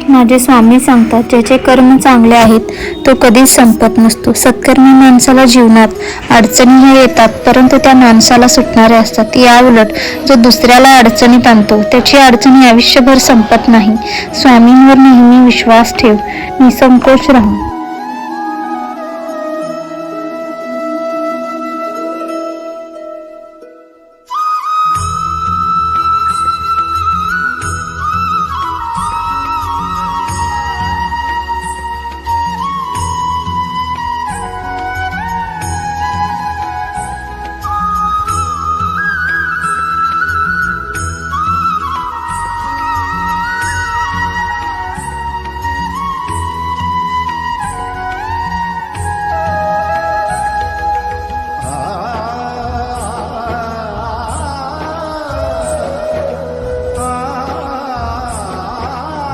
माझे स्वामी सांगतात, ज्याचे कर्म चांगले आहेत तो कधीच संपत नसतो. सत्कर्मी माणसाला जीवनात अडचणी हे येतात, परंतु त्या माणसाला सुटणारे असतात. या उलट जो दुसऱ्याला अडचणीत आणतो त्याची अडचणी आयुष्यभर संपत नाही. स्वामींवर नेहमी विश्वास ठेव, निसंकोच राहा.